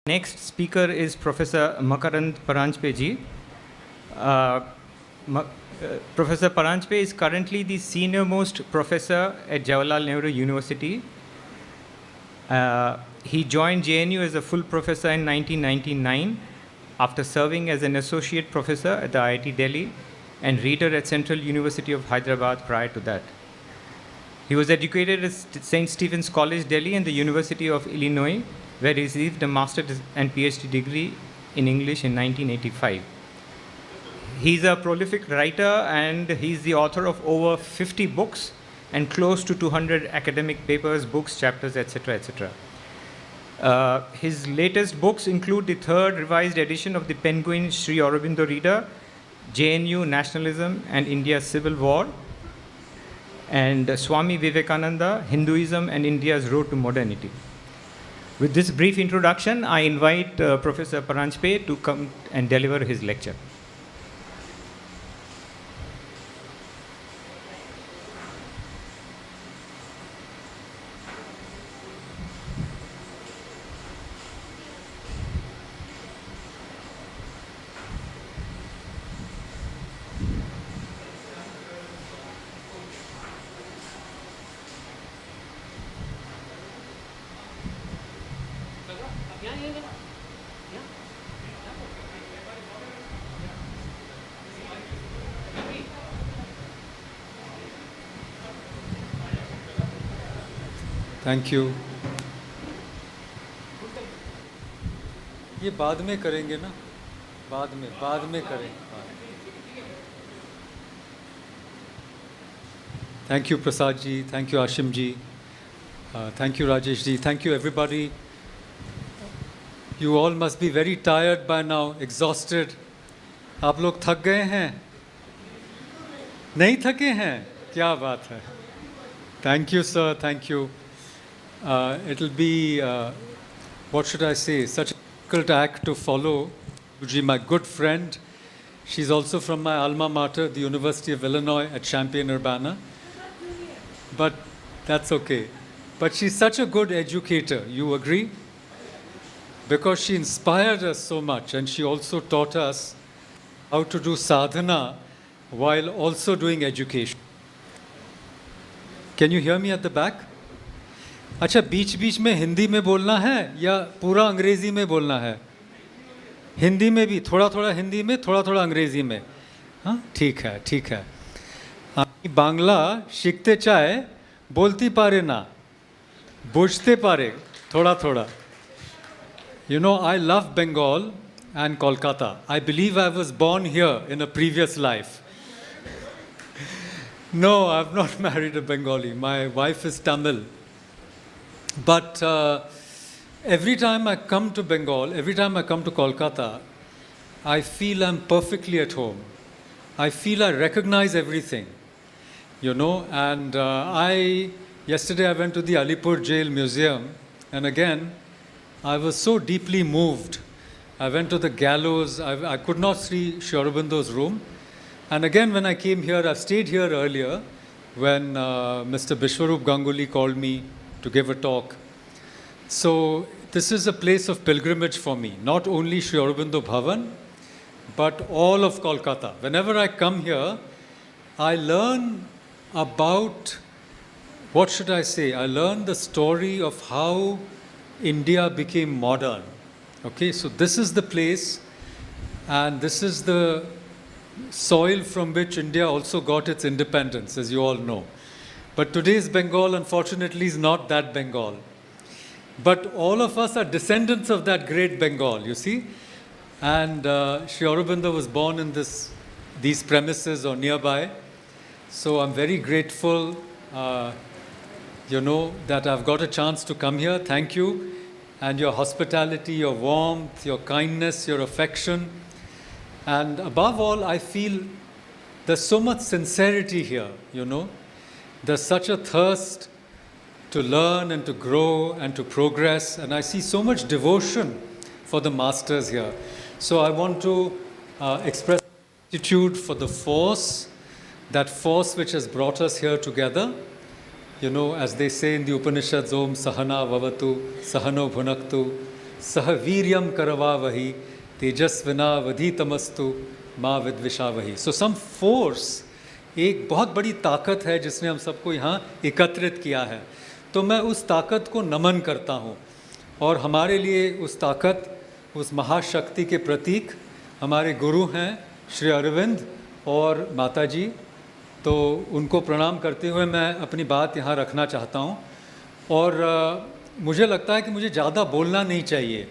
Next speaker is Professor Makarand Paranjape ji. Uh, Professor Paranjape is currently the senior most professor at Jawaharlal Nehru University. He joined JNU as a full professor in 1999 after serving as an associate professor at the IIT Delhi and reader at Central University of Hyderabad prior to that. He was educated at St. Stephen's College, Delhi and the University of Illinois, where he received a master's and PhD degree in English in 1985. He's a prolific writer and he's the author of over 50 books and close to 200 academic papers, books, chapters, etc., etc. His latest books include the third revised edition of the Penguin Sri Aurobindo Reader, JNU Nationalism and India's Civil War, and Swami Vivekananda, Hinduism and India's Road to Modernity. With this brief introduction, I invite Professor Paranjape to come and deliver his lecture. Thank you. ये बाद में करेंगे ना, बाद में करेंगे। Thank you Prasad ji, thank you Ashim ji, thank you Rajesh ji, thank you everybody. You all must be very tired by now, exhausted. आप लोग थक गए हैं? नहीं थके हैं? क्या बात है। Thank you sir, thank you. It'll be, what should I say, such a difficult act to follow. Guruji, my good friend, she's also from my alma mater, the University of Illinois at Champaign-Urbana. But that's okay. But she's such a good educator, you agree? Because she inspired us so much and she also taught us how to do sadhana while also doing education. Can you hear me at the back? अच्छा, बीच बीच में हिंदी में बोलना है या पूरा अंग्रेज़ी में बोलना है? हिंदी में भी, थोड़ा थोड़ा हिंदी में, थोड़ा थोड़ा अंग्रेज़ी में। हाँ, ठीक है, ठीक है। बांग्ला शिखते चाहे बोलती पारे ना, बुझते पारे थोड़ा थोड़ा। You know, I love Bengal and Kolkata. I believe I was born here in a previous life. No, I've not married a Bengali. My wife is Tamil. But every time I come to Bengal, every time I come to Kolkata, I feel I'm perfectly at home. I feel I recognize everything, you know. And yesterday I went to the Alipur Jail Museum, and again, I was so deeply moved. I went to the gallows. I could not see Sri Aurobindo's room. And again, when I came here, I stayed here earlier when Mr. Bishwarup Ganguly called me to give a talk. So this is a place of pilgrimage for me, not only Sri Aurobindo Bhavan, but all of Kolkata. Whenever I come here, I learn about, what should I say? I learn the story of how India became modern. Okay, so this is the place, and this is the soil from which India also got its independence, as you all know. But today's Bengal, unfortunately, is not that Bengal. But all of us are descendants of that great Bengal, you see. And Sri Aurobindo was born in these premises or nearby. So I'm very grateful, you know, that I've got a chance to come here. Thank you. And your hospitality, your warmth, your kindness, your affection. And above all, I feel there's so much sincerity here, you know. There's such a thirst to learn and to grow and to progress, and I see so much devotion for the masters here. So I want to express gratitude for the force, that force which has brought us here together, You know, as they say in the Upanishads, Om Sahana Vavatu, Sahano Bhunaktu, sahaviryam karavavahi तेजस्विनावधीतमस्तु माँ विद्विषावही. So some force, एक बहुत बड़ी ताकत है जिसने हम सबको यहाँ एकत्रित किया है. तो मैं उस ताकत को नमन करता हूँ और हमारे लिए उस ताकत, उस महाशक्ति के प्रतीक हमारे गुरु हैं श्री अरविंद और माता जी. तो उनको प्रणाम करते हुए मैं अपनी बात यहाँ रखना चाहता हूँ. और मुझे लगता है कि मुझे ज़्यादा बोलना नहीं चाहिए.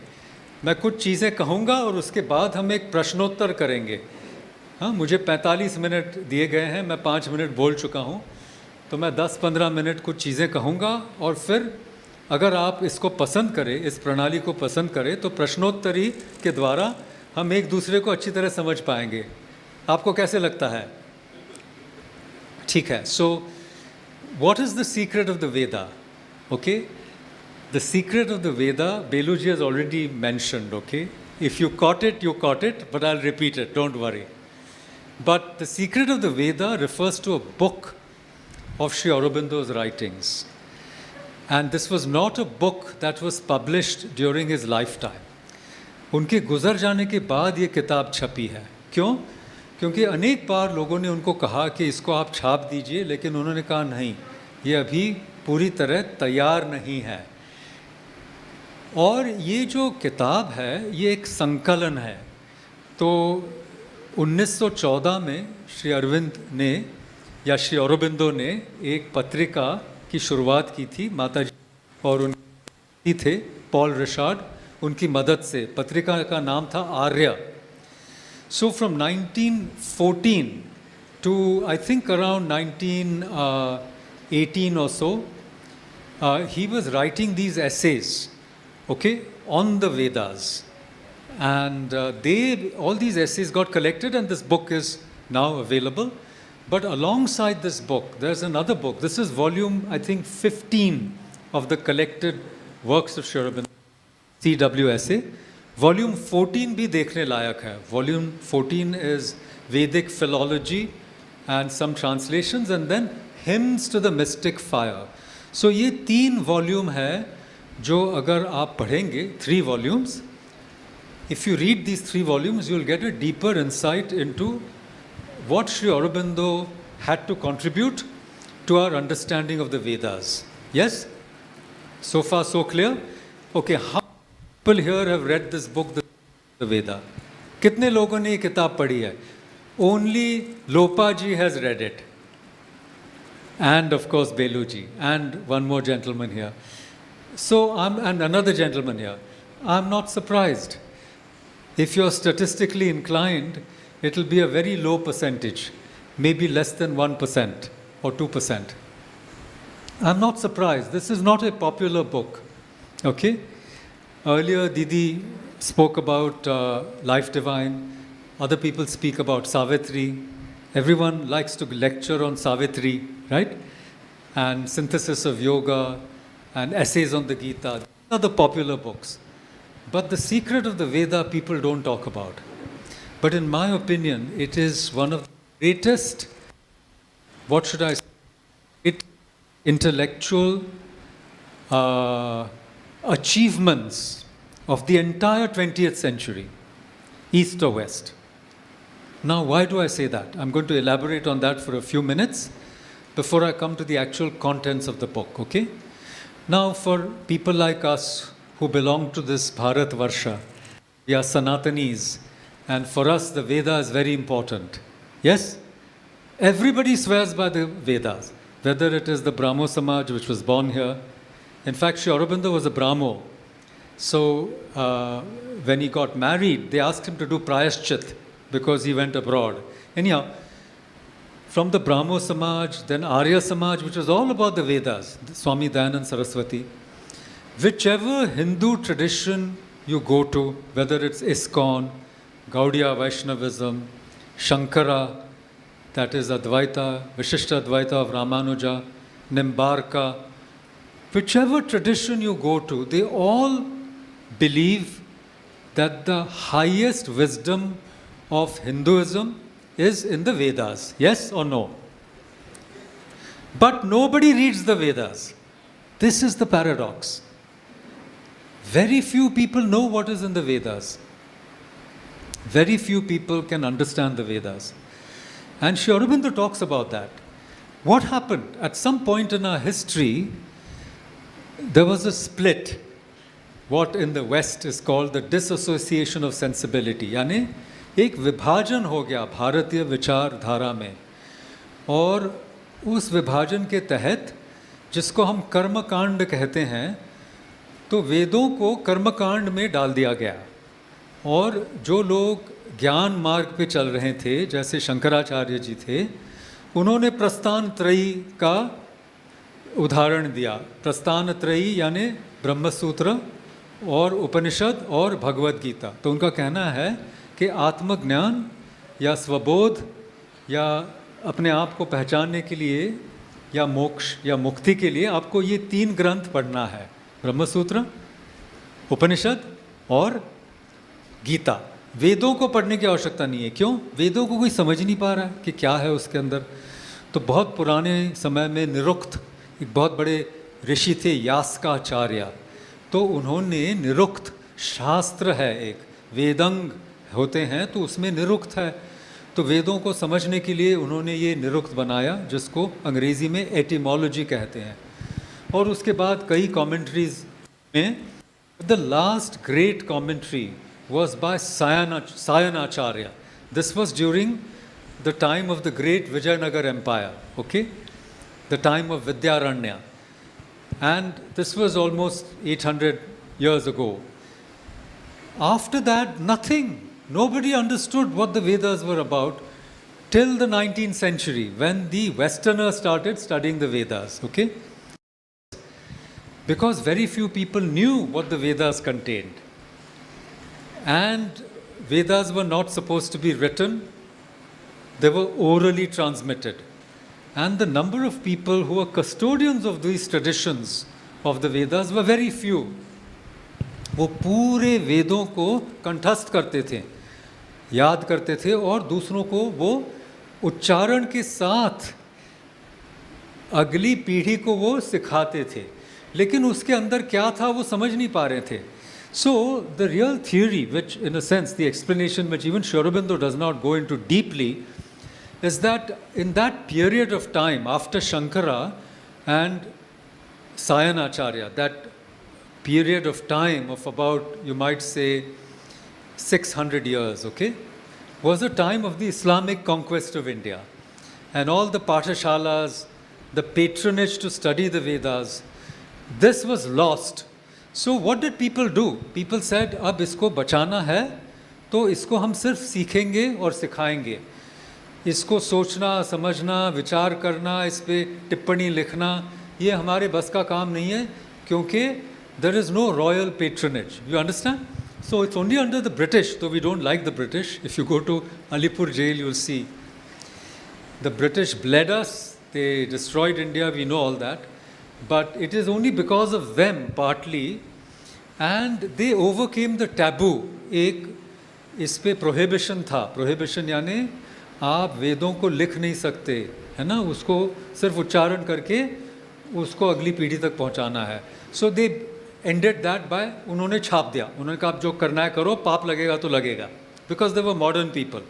मैं कुछ चीज़ें कहूँगा और उसके बाद हम एक प्रश्नोत्तर करेंगे. हाँ, मुझे 45 मिनट दिए गए हैं, मैं 5 मिनट बोल चुका हूँ. तो मैं 10-15 मिनट कुछ चीज़ें कहूँगा और फिर अगर आप इसको पसंद करें, इस प्रणाली को पसंद करें, तो प्रश्नोत्तरी के द्वारा हम एक दूसरे को अच्छी तरह समझ पाएंगे. आपको कैसे लगता है? ठीक है. So what is the secret of the Veda? Okay, the secret of the Veda, Beluji has already mentioned, okay? If you caught it, you caught it, but I'll repeat it, don't worry. But the secret of the Veda refers to a book of Sri Aurobindo's writings. And this was not a book that was published during his lifetime. उनके गुजर जाने के बाद ये किताब छपी है. क्यों? क्योंकि अनेक बार लोगों ने उनको कहा कि इसको आप छाप दीजिए, लेकिन उन्होंने कहा नहीं, ये अभी पूरी तरह तैयार नहीं है. और ये जो किताब है ये एक संकलन है. तो 1914 में श्री अरविंद ने या श्री औरोबिंदो ने एक पत्रिका की शुरुआत की थी. माता जी और उनकी थे पॉल रिचार्ड, उनकी मदद से. पत्रिका का नाम था Arya. So from 1914 to I think around 1918 or so, he was writing these essays, okay, on the Vedas, and all these essays got collected and this book is now available. But alongside this book there's another book. This is volume I think 15 of the collected works of Sri Aurobindo, CWSA. Volume 14 भी देखने लायक है. Volume 14 is Vedic philology and some translations, and then hymns to the mystic fire. So ये 3 volume है जो अगर आप पढ़ेंगे, 3 volumes, if you read these 3 volumes, you will get a deeper insight into what Sri Aurobindo had to contribute to our understanding of the Vedas. Yes? So far so clear? Okay, how many people here have read this book, the Veda? कितने लोगों ने ये किताब पढ़ी है? Only Lopa ji has read it. And of course Beluji and one more gentleman here. So and another gentleman here. I'm not surprised. If you're statistically inclined, it will be a very low percentage, maybe less than 1% or 2%. I'm not surprised. This is not a popular book. Okay? Earlier, Didi spoke about Life Divine. Other people speak about Savitri. Everyone likes to lecture on Savitri, right? And synthesis of yoga and essays on the Gita. These are the popular books. But the secret of the Veda people don't talk about. But in my opinion, it is one of the greatest, what should I say, intellectual achievements of the entire 20th century, East or West. Now, why do I say that? I'm going to elaborate on that for a few minutes before I come to the actual contents of the book, okay? Now, for people like us who belong to this Bharat Varsha, we are Sanatanis, and for us the Veda is very important. Yes? Everybody swears by the Vedas, whether it is the Brahmo Samaj which was born here. In fact, Sri Aurobindo was a Brahmo. So, when he got married, they asked him to do Prayashchit because he went abroad. Anyhow, from the Brahmo Samaj, then Arya Samaj, which was all about the Vedas, Swami Dayanand Saraswati. Whichever Hindu tradition you go to, whether it's ISKCON, Gaudiya Vaishnavism, Shankara, that is Advaita, Vishishta Advaita of Ramanuja, Nimbarka, whichever tradition you go to, they all believe that the highest wisdom of Hinduism is in the Vedas. Yes or no? But nobody reads the Vedas. This is the paradox. Very few people know what is in the Vedas. Very few people can understand the Vedas. And Sri Aurobindo talks about that. What happened? At some point in our history, there was a split, what in the West is called the disassociation of sensibility. यानी एक विभाजन हो गया भारतीय विचारधारा में, और उस विभाजन के तहत जिसको हम कर्मकांड कहते हैं, तो वेदों को कर्मकांड में डाल दिया गया, और जो लोग ज्ञान मार्ग पे चल रहे थे, जैसे शंकराचार्य जी थे, उन्होंने प्रस्थान त्रयी का उदाहरण दिया। प्रस्थान त्रयी यानी ब्रह्मसूत्र और उपनिषद और भगवद गीता। तो उनका कहना है कि आत्मज्ञान या स्वबोध या अपने आप को पहचानने के लिए या मोक्ष या मुक्ति के लिए आपको ये 3 ग्रंथ पढ़ना है, ब्रह्मसूत्र, उपनिषद और गीता। वेदों को पढ़ने की आवश्यकता नहीं है। क्यों? वेदों को कोई समझ नहीं पा रहा है कि क्या है उसके अंदर। तो बहुत पुराने समय में निरुक्त एक बहुत बड़े ऋषि थे, यास्काचार्य, तो उन्होंने निरुक्त शास्त्र है, एक वेदंग होते हैं, तो उसमें निरुक्त है। तो वेदों को समझने के लिए उन्होंने ये निरुक्त बनाया, जिसको अंग्रेज़ी में एटिमोलॉजी कहते हैं। और उसके बाद कई कमेंट्रीज में, the last great commentary was by Sayanacharya. This was during the time of the great Vijayanagar Empire, okay? The time of Vidyaranya. And this was almost 800 years ago. After that, nothing. Nobody understood what the Vedas were about till the 19th century, when the Westerners started studying the Vedas, okay? Because very few people knew what the Vedas contained. And Vedas were not supposed to be written, they were orally transmitted. And the number of people who were custodians of these traditions of the Vedas were very few. वो पूरे वेदों को कंठस्थ करते थे, याद करते थे, और दूसरों को वो उच्चारण के साथ अगली पीढ़ी को वो सिखाते थे। लेकिन उसके अंदर क्या था वो समझ नहीं पा रहे थे। So the real theory, which in a sense the explanation which even Sri Aurobindo does not go into deeply, is that in that period of time after Shankara and Sayanacharya, that period of time of about, you might say, 600 years, okay, was a time of the Islamic conquest of India. And all the Pathashalas, the patronage to study the Vedas, this was lost. So what did people do? People said, अब इसको बचाना है तो इसको हम सिर्फ सीखेंगे और सिखाएंगे। इसको सोचना, समझना, विचार करना, इस पे टिप्पणी लिखना, ये हमारे बस का काम नहीं है, क्योंकि there is no royal patronage. You understand? So it's only under the British, though we don't like the British. If you go to Alipur jail, you'll see. The British bled us, they destroyed India, we know all that. But it is only because of them, partly, and they overcame the taboo. एक इस पे prohibition था. Prohibition यानी आप वेदों को लिख नहीं सकते, है ना, उसको सिर्फ उच्चारण करके उसको अगली पीढ़ी तक पहुंचाना है. So they ended that by, उन्होंने छाप दिया. उन्होंने कहा आप जो करना है करो, पाप लगेगा तो लगेगा. Because they were modern people.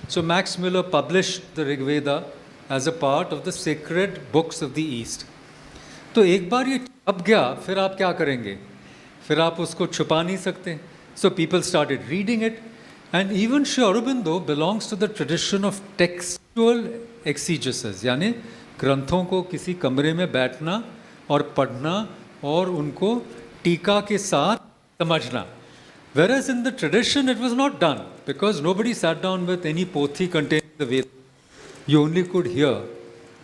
So Max Muller published the Rig Veda as a part of the sacred books of the East. तो एक बार ये छप गया, फिर आप क्या करेंगे? फिर आप उसको छुपा नहीं सकते. So people started reading it, and even Sri Aurobindo belongs to the tradition of textual exegesis, यानी ग्रंथों को किसी कमरे में बैठना और पढ़ना और उनको टीका के साथ समझना. Whereas in the tradition it was not done, because nobody sat down with any pothi containing the Veda. You only could hear.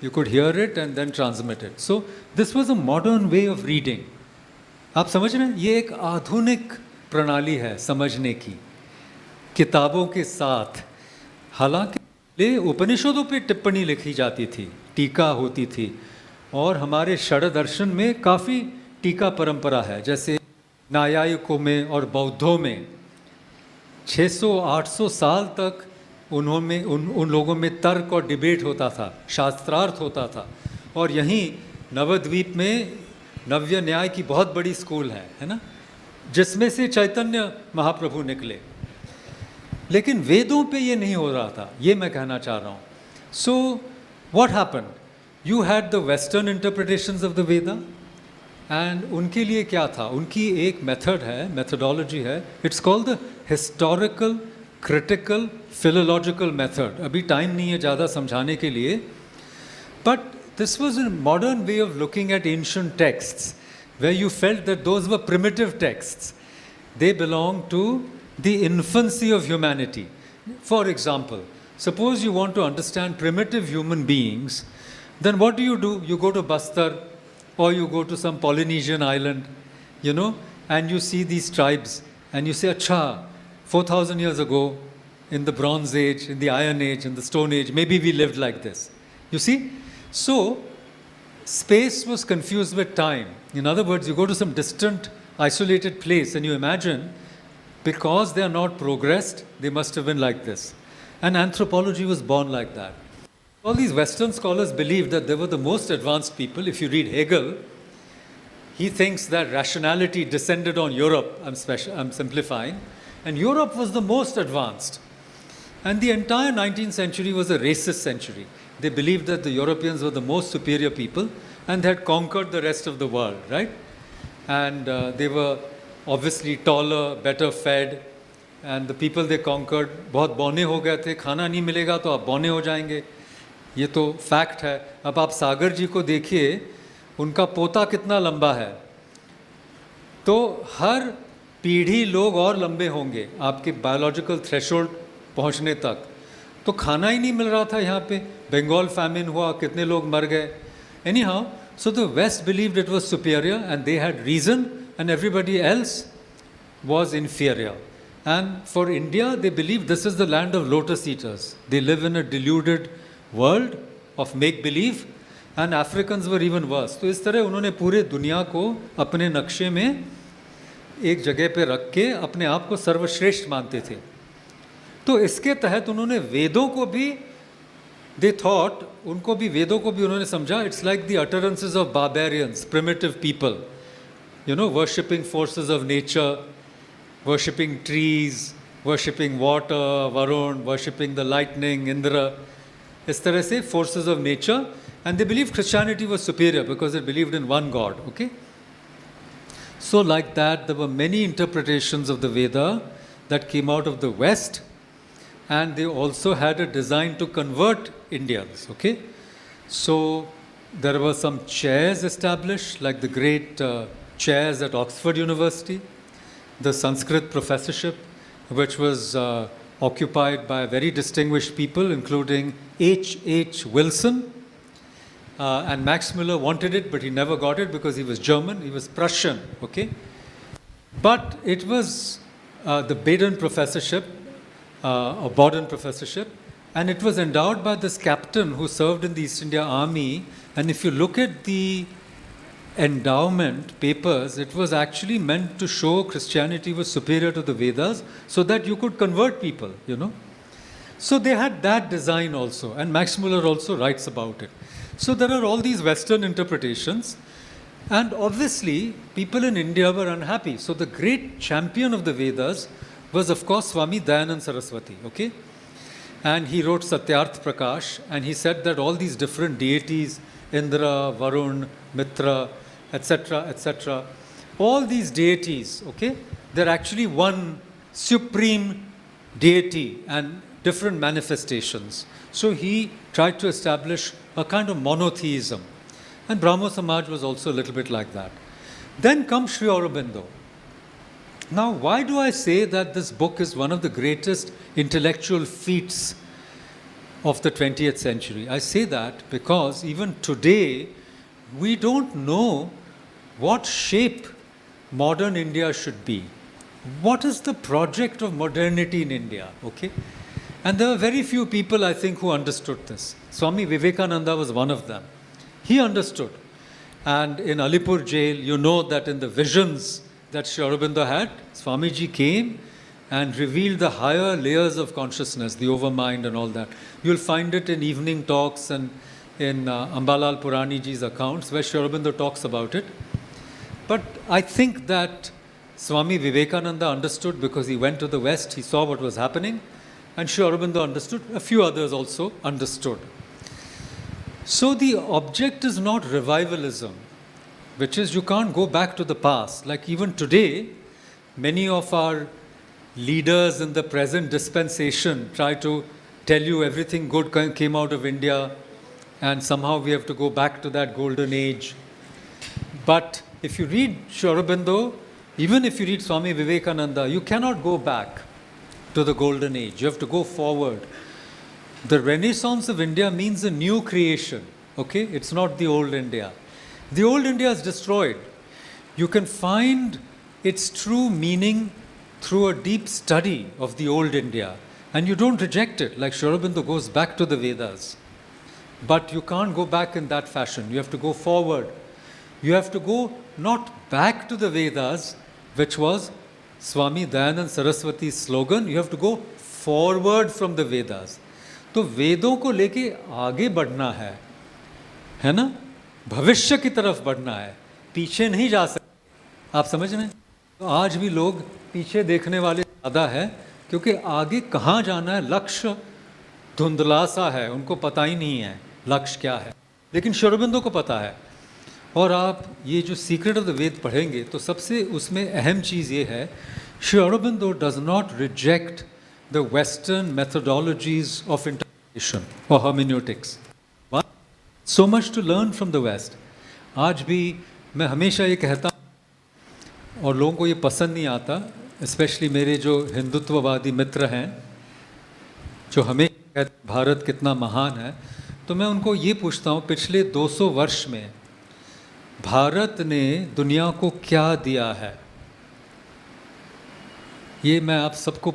You could hear it and then transmit it. So this was a modern way of reading. आप समझ रहे हैं? ये एक आधुनिक प्रणाली है समझने की, किताबों के साथ. हालांकि उपनिषदों पे टिप्पणी लिखी जाती थी, टीका होती थी, और हमारे षड दर्शन में काफ़ी टीका परंपरा है. जैसे न्यायिकों में और बौद्धों में 600-800 साल तक उन लोगों में तर्क और डिबेट होता था, शास्त्रार्थ होता था. और यहीं नवद्वीप में नव्य न्याय की बहुत बड़ी स्कूल है ना. जिसमें से चैतन्य महाप्रभु निकले। लेकिन वेदों पे ये नहीं हो रहा था, ये मैं कहना चाह रहा हूँ। So what happened, you had the western interpretations of the Veda, and उनके लिए क्या था, उनकी एक मेथड है, मेथडोलॉजी है, it's called the historical critical philological method. अभी टाइम नहीं है ज़्यादा समझाने के लिए, but this was a modern way of looking at ancient texts, where you felt that those were primitive texts. They belong to the infancy of humanity. For example, suppose you want to understand primitive human beings, then what do? You go to Bastar, or you go to some Polynesian island, you know, and you see these tribes, and you say, Acha, 4,000 years ago, in the Bronze Age, in the Iron Age, in the Stone Age, maybe we lived like this. You see? So, space was confused with time. In other words, you go to some distant, isolated place and you imagine, because they are not progressed, they must have been like this. And anthropology was born like that. All these Western scholars believed that they were the most advanced people. If you read Hegel, he thinks that rationality descended on Europe. I'm simplifying. And Europe was the most advanced. And the entire 19th century was a racist century. They believed that the Europeans were the most superior people and had conquered the rest of the world, right? And they were obviously taller, better fed, and the people they conquered बहुत बौने हो गए थे, खाना नहीं मिलेगा तो आप बौने हो जाएंगे, ये तो फैक्ट है। अब आप सागर जी को देखिए, उनका पोता कितना लंबा है, तो हर पीढ़ी लोग और लंबे होंगे आपके बायोलॉजिकल थ्रेशोल्ड पहुंचने तक। तो खाना ही नहीं मिल रहा था यहाँ पे, बंगाल फैमिन हुआ, कितने लोग मर गए। Anyhow, so the West believed it was superior and they had reason and everybody else was inferior. And for India, they believe this is the land of lotus eaters. They live in a deluded world of make-believe, and Africans were even worse. तो इस तरह उन्होंने पूरे दुनिया को अपने नक्शे में एक जगह पे रख के अपने आप को सर्वश्रेष्ठ मानते थे। तो इसके तहत उन्होंने वेदों को भी they thought, उनको भी वेदों को भी उन्होंने समझा, it's like the utterances of barbarians, primitive people, you know, worshipping forces of nature, worshipping trees, worshipping water, Varun, worshipping the lightning, Indra, इस तरह से forces of nature, and they believed Christianity was superior because it believed in one God, okay? So like that, there were many interpretations of the Veda that came out of the West, and they also had a design to convert Indians, okay? So there were some chairs established, like the great chairs at Oxford University, the Sanskrit professorship, which was occupied by very distinguished people, including H.H. Wilson, and Max Muller wanted it, but he never got it because he was German, he was Prussian, okay? But it was the Baden professorship, or Baden professorship, and it was endowed by this captain who served in the East India Army, and if you look at the endowment papers, it was actually meant to show Christianity was superior to the Vedas so that you could convert people, you know. So they had that design also, and Max Muller also writes about it. So there are all these Western interpretations, and obviously people in India were unhappy. So the great champion of the Vedas was, of course, Swami Dayanand Saraswati, okay? And he wrote Satyarth Prakash, and he said that all these different deities, Indra, Varun, Mitra, etc., all these deities, okay, they're actually one supreme deity and different manifestations. So he tried to establish a kind of monotheism. And Brahmo Samaj was also a little bit like that. Then comes Sri Aurobindo. Now, why do I say that this book is one of the greatest intellectual feats of the 20th century? I say that because even today, we don't know what shape modern India should be. What is the project of modernity in India? Okay? And there were very few people, I think, who understood this. Swami Vivekananda was one of them. He understood. And in Alipur jail, you know that in the visions that Sri Aurobindo had, Swamiji came and revealed the higher layers of consciousness, the overmind and all that. You'll find it in evening talks and in Ambalal Purani ji's accounts where Sri Aurobindo talks about it. But I think that Swami Vivekananda understood because he went to the West, he saw what was happening, and Sri Aurobindo understood, a few others also understood. So the object is not revivalism, which is you can't go back to the past. Like even today, many of our leaders in the present dispensation try to tell you everything good came out of India and somehow we have to go back to that golden age. But if you read Sri Aurobindo, even if you read Swami Vivekananda, you cannot go back to the golden age. You have to go forward. The Renaissance of India means a new creation, okay? It's not the old India. The old India is destroyed. You can find its true meaning through a deep study of the old India. And you don't reject it, like Sri Aurobindo goes back to the Vedas. But you can't go back in that fashion. You have to go forward. You have to go not back to the Vedas, which was Swami Dayanand Saraswati's slogan. You have to go forward from the Vedas. तो वेदों को लेके आगे बढ़ना है ना? भविष्य की तरफ बढ़ना है, पीछे नहीं जा सकते। आप समझ रहे हैं? तो आज भी लोग पीछे देखने वाले ज़्यादा है, क्योंकि आगे कहाँ जाना है, लक्ष्य धुंधला सा है, उनको पता ही नहीं है लक्ष्य क्या है। लेकिन श्री अरबिंदो को पता है। और आप ये जो सीक्रेट ऑफ द वेद पढ़ेंगे तो सबसे उसमें अहम चीज़ ये है, Shri Aurobindo does not reject the Western methodologies of interpretation or hermeneutics. But so much to learn from the West. आज भी मैं हमेशा ये कहता हूँ और लोगों को ये पसंद नहीं आता, स्पेशली मेरे जो हिंदुत्ववादी मित्र हैं जो हमें कहते हैं भारत कितना महान है, तो मैं उनको ये पूछता हूँ पिछले 200 वर्ष में भारत ने दुनिया को क्या दिया है। ये मैं आप सबको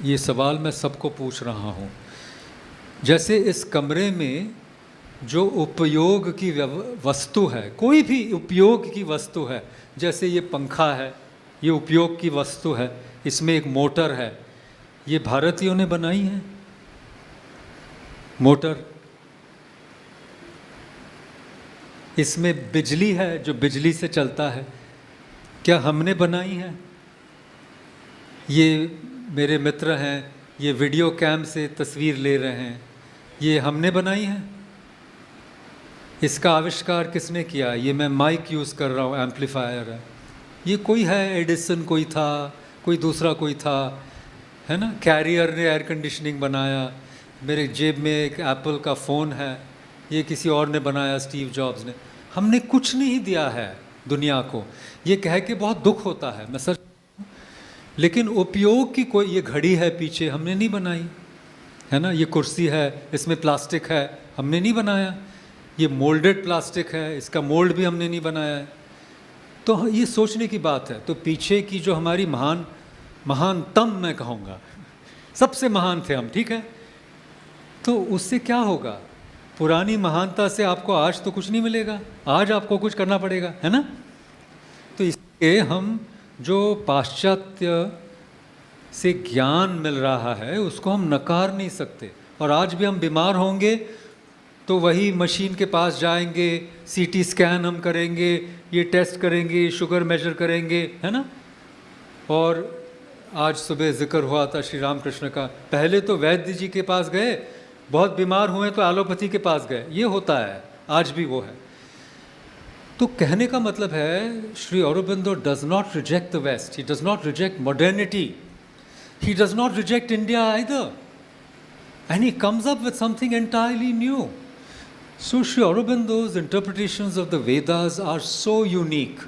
ये सवाल मैं सबको पूछ रहा हूँ। जैसे इस कमरे में जो उपयोग की वस्तु है, कोई भी उपयोग की वस्तु है, जैसे ये पंखा है, ये उपयोग की वस्तु है, इसमें एक मोटर है, ये भारतीयों ने बनाई है मोटर। इसमें बिजली है जो बिजली से चलता है, क्या हमने बनाई है? ये मेरे मित्र हैं, ये वीडियो कैम से तस्वीर ले रहे हैं, ये हमने बनाई है? इसका आविष्कार किसने किया? ये मैं माइक यूज़ कर रहा हूँ, एम्पलीफायर है, ये कोई है, एडिसन कोई था, कोई दूसरा कोई था, है ना? कैरियर ने एयर कंडीशनिंग बनाया, मेरे जेब में एक एप्पल का फ़ोन है, ये किसी और ने बनाया, स्टीव जॉब्स ने। हमने कुछ नहीं दिया है दुनिया को। ये कह के बहुत दुख होता है, मैं सच, लेकिन उपयोग की कोई, ये घड़ी है पीछे, हमने नहीं बनाई, है ना? ये कुर्सी है, इसमें प्लास्टिक है, हमने नहीं बनाया। ये मोल्डेड प्लास्टिक है, इसका मोल्ड भी हमने नहीं बनाया है। तो ये सोचने की बात है। तो पीछे की जो हमारी महानतम मैं कहूँगा, सबसे महान थे हम, ठीक है? तो उससे क्या होगा? पुरानी महानता से आपको आज तो कुछ नहीं मिलेगा, आज आपको कुछ करना पड़ेगा, है ना? तो इसलिए हम जो पाश्चात्य से ज्ञान मिल रहा है उसको हम नकार नहीं सकते। और आज भी हम बीमार होंगे तो वही मशीन के पास जाएंगे, सीटी स्कैन हम करेंगे, ये टेस्ट करेंगे, शुगर मेजर करेंगे, है ना? और आज सुबह जिक्र हुआ था श्री रामकृष्ण का, पहले तो वैद्य जी के पास गए, बहुत बीमार हुए तो एलोपैथी के पास गए, ये होता है, आज भी वो है। तो कहने का मतलब है Shri Aurobindo does not reject the West, he does not reject modernity, he does not reject India either, and he comes up with something entirely new. So Shri Aurobindo's interpretations of the Vedas are so unique.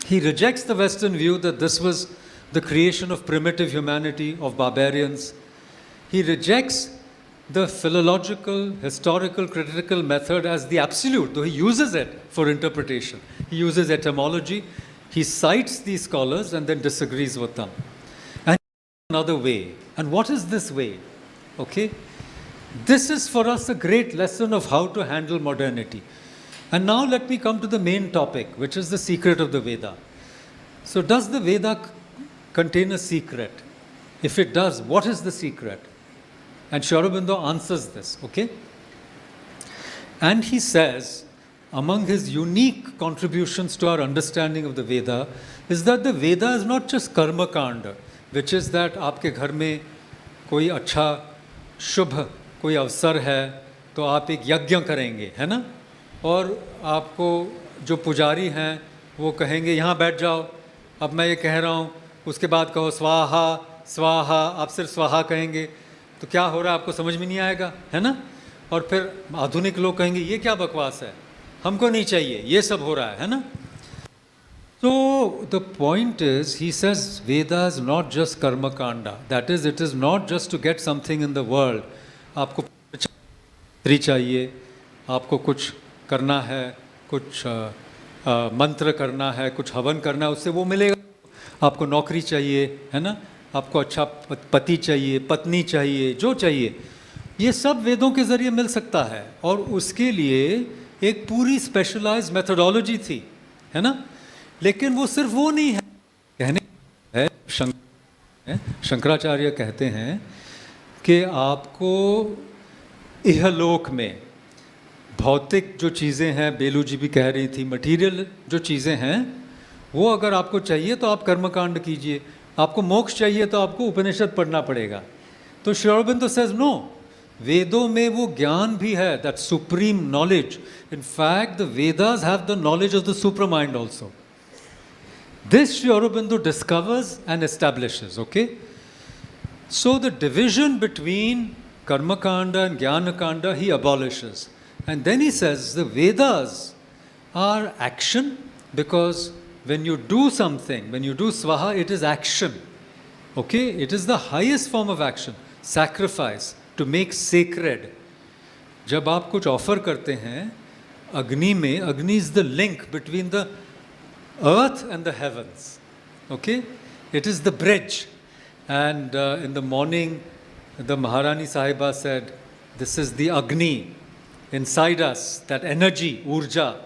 He rejects the Western view that this was the creation of primitive humanity, of barbarians. He rejects the philological, historical, critical method as the absolute, though he uses it for interpretation. He uses etymology, he cites these scholars and then disagrees with them. And another way. And what is this way? Okay? This is for us a great lesson of how to handle modernity. And now let me come to the main topic, which is the secret of the Veda. So does the Veda contain a secret? If it does, what is the secret? And Sri Aurobindo answers this, okay? And he says among his unique contributions to our understanding of the Veda is that the Veda is not just karma kanda, which is that आपके घर में कोई अच्छा शुभ कोई अवसर है तो आप एक यज्ञ करेंगे, है ना, और आपको जो पुजारी हैं वो कहेंगे यहाँ बैठ जाओ, अब मैं ये कह रहा हूँ, उसके बाद कहो स्वाहा स्वाहा, आप सिर्फ स्वाहा कहेंगे तो क्या हो रहा है आपको समझ में नहीं आएगा, है ना, और फिर आधुनिक लोग कहेंगे ये क्या बकवास है, हमको नहीं चाहिए, ये सब हो रहा है ना. So the point is, he says Veda is not just karma kanda. That is, it is not just to get something in the world. आपको स्त्री चाहिए, आपको कुछ करना है, कुछ मंत्र करना है, कुछ हवन करना है, उससे वो मिलेगा. आपको नौकरी चाहिए, है ना, आपको अच्छा पति चाहिए, पत्नी चाहिए, जो चाहिए, ये सब वेदों के जरिए मिल सकता है. और उसके लिए एक पूरी स्पेशलाइज्ड मेथोडोलॉजी थी, है ना. लेकिन वो सिर्फ वो नहीं है, कहने है शंकराचार्य कहते हैं कि आपको इहलोक में भौतिक जो चीज़ें हैं, बेलू जी भी कह रही थी, मटेरियल जो चीज़ें हैं वो अगर आपको चाहिए तो आप कर्मकांड कीजिए, आपको मोक्ष चाहिए तो आपको उपनिषद पढ़ना पड़ेगा. तो श्री अरबिंदो सेज नो, वेदों में वो ज्ञान भी है, that supreme knowledge. In fact the Vedas have the knowledge of the super mind also. This Sri Aurobindo discovers and establishes, okay? So the division between Karma Kanda and Jnana Kanda he abolishes. And then he says the Vedas are action, because when you do something, when you do Swaha, it is action. Okay? It is the highest form of action. Sacrifice, to make sacred. जब आप कुछ offer करते हैं अग्नि में, अग्नि is the link between the earth and the heavens. Okay? It is the bridge. And in the morning, the Maharani Sahiba said, this is the Agni inside us, that energy, Urja.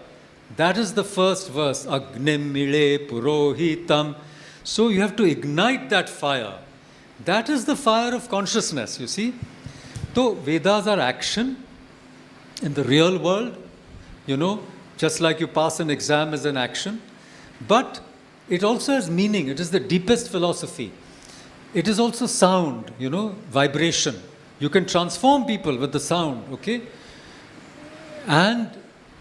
That is the first verse, Agnim Mile Purohitam. So you have to ignite that fire. That is the fire of consciousness, you see. So Vedas are action in the real world, you know, just like you pass an exam as an action. But it also has meaning. It is the deepest philosophy. It is also sound, you know, vibration. You can transform people with the sound, okay? And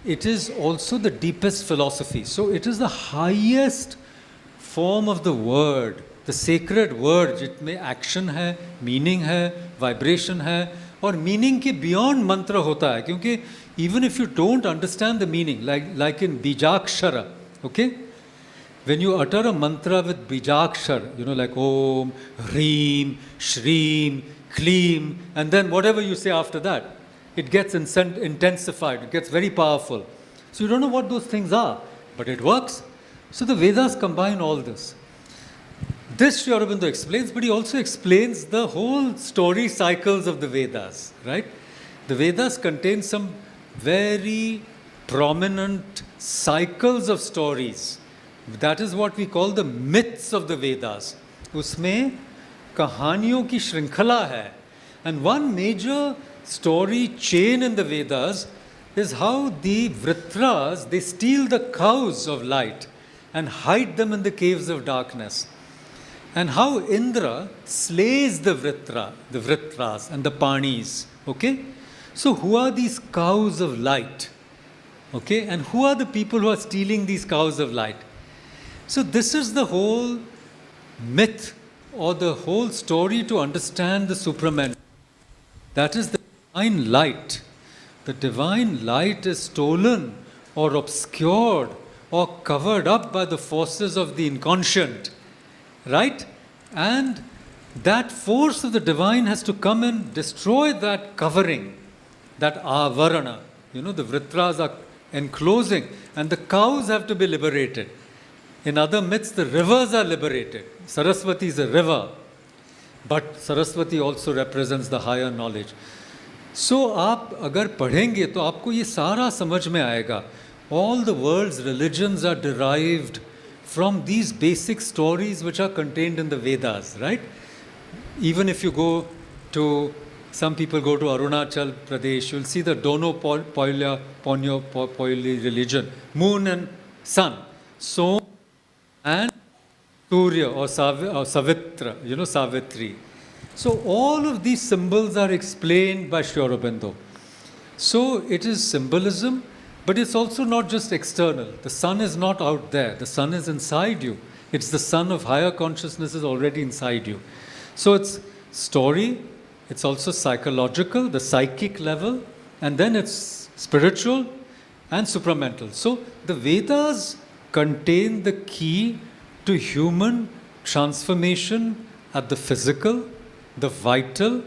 it is also the deepest philosophy. So it is the highest form of the word, the sacred word. जिसमें action है, meaning है, vibration है, और meaning के beyond mantra होता है. क्योंकि even if you don't understand the meaning, like in Bijakshara, okay? When you utter a mantra with Bijakshar, you know, like Om, Hreem, Shreem, Kleem, and then whatever you say after that, it gets intensified, it gets very powerful. So you don't know what those things are, but it works. So the Vedas combine all this. This Sri Aurobindo explains, but he also explains the whole story cycles of the Vedas, right? The Vedas contain some very prominent cycles of stories. That is what we call the myths of the Vedas. उसमें कहानियों की श्रृंखला है. And one major story chain in the Vedas is how the Vritras, they steal the cows of light and hide them in the caves of darkness. And how Indra slays the Vritras and the Panis. Okay? So who are these cows of light? Okay? And who are the people who are stealing these cows of light? So this is the whole myth or the whole story to understand the supramental. That is the divine light. The divine light is stolen or obscured or covered up by the forces of the inconscient. Right? And that force of the divine has to come and destroy that covering, that avarana. You know, the Vritras are enclosing, and the cows have to be liberated. In other myths, the rivers are liberated. Saraswati is a river, but Saraswati also represents the higher knowledge. So, आप अगर पढ़ेंगे तो आपको ये सारा समझ में आएगा. All the world's religions are derived from these basic stories which are contained in the Vedas, right? Even if you go to Some people go to Arunachal Pradesh, you'll see the Dono Poili religion, moon and sun, Som and Surya or Savitra, Savitri. So all of these symbols are explained by Sri Aurobindo. So it is symbolism, but it's also not just external. The sun is not out there, the sun is inside you. It's the sun of higher consciousness is already inside you. So it's story, it's also psychological, the psychic level, and then it's spiritual and supramental. So the Vedas contain the key to human transformation at the physical, the vital,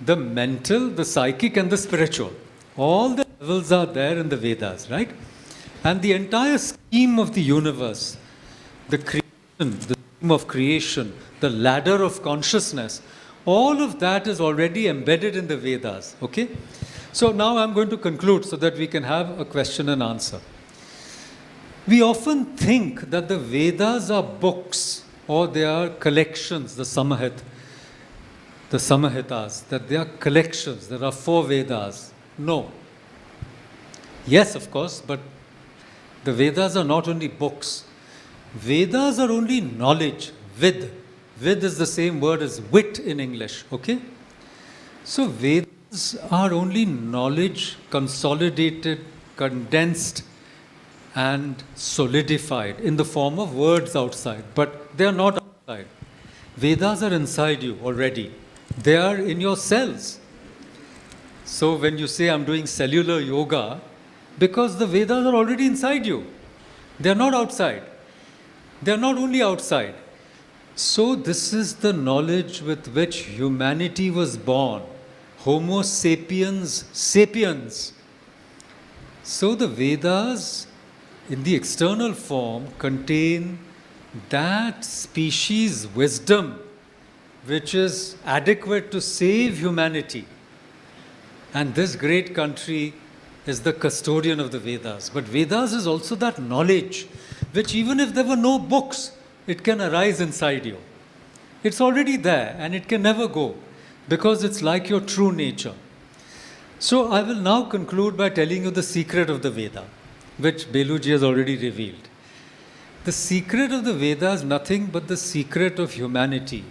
the mental, the psychic, and the spiritual. All the levels are there in the Vedas, right? And the entire scheme of the universe, the creation, the scheme of creation, the ladder of consciousness, all of that is already embedded in the Vedas, okay? So now I'm going to conclude so that we can have a question and answer. We often think that the Vedas are books or they are collections, the Samahitas, that they are collections, there are 4 Vedas. No. Yes, of course, but the Vedas are not only books. Vedas are only knowledge, vid. Vid is the same word as wit in English, okay? So Vedas are only knowledge consolidated, condensed, and solidified in the form of words outside, but they are not outside. Vedas are inside you already. They are in your cells. So when you say I'm doing cellular yoga, because the Vedas are already inside you. They are not outside. They are not only outside. So this is the knowledge with which humanity was born. Homo sapiens sapiens. So the Vedas in the external form contain that species wisdom which is adequate to save humanity. And this great country is the custodian of the Vedas. But Vedas is also that knowledge which even if there were no books, it can arise inside you. It's already there and it can never go because it's like your true nature. So I will now conclude by telling you the secret of the Veda, which Beluji has already revealed. The secret of the Veda is nothing but the secret of humanity.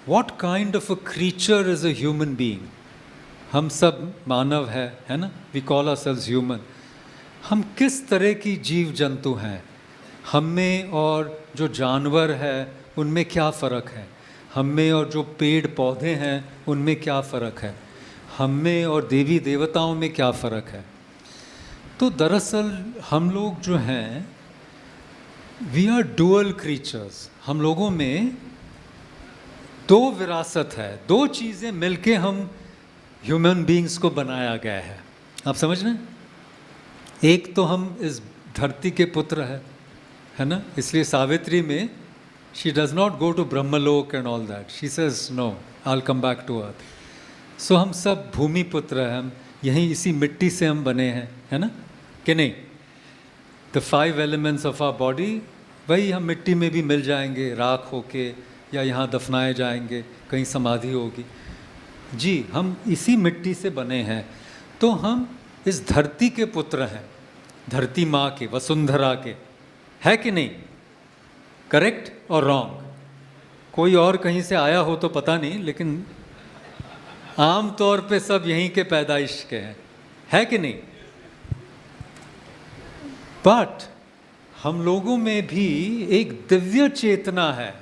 What kind of a creature is a human being? हम सब मानव है ना? We call ourselves human. हम किस तरह की जीव जंतु हैं? हम में और जो जानवर है उनमें क्या फ़र्क है? हम में और जो पेड़ पौधे हैं उनमें क्या फ़र्क है? हम में और देवी देवताओं में क्या फ़र्क है? तो दरअसल हम लोग जो हैं वी आर डुअल क्रीचर्स. हम लोगों में 2 विरासत है, 2 चीज़ें मिलके हम ह्यूमन बींग्स को बनाया गया है. आप समझ रहे हैं? एक तो हम इस धरती के पुत्र है ना? इसलिए सावित्री में she does not go to Brahmalok and all that. She says no, I will come back to earth. So हम सब भूमि पुत्र हैं. हम यहीं इसी मिट्टी से हम बने हैं, है ना कि नहीं? The 5 elements of our body, वही हम मिट्टी में भी मिल जाएंगे राख होके, या यहाँ दफनाए जाएंगे, कहीं समाधि होगी. जी, हम इसी मिट्टी से बने हैं. तो हम इस धरती के पुत्र हैं, धरती माँ के, वसुंधरा के, है कि नहीं? करेक्ट और रॉन्ग? कोई और कहीं से आया हो तो पता नहीं, लेकिन आम तौर पे सब यहीं के पैदाइश के हैं, है कि नहीं? बट हम लोगों में भी एक दिव्य चेतना है.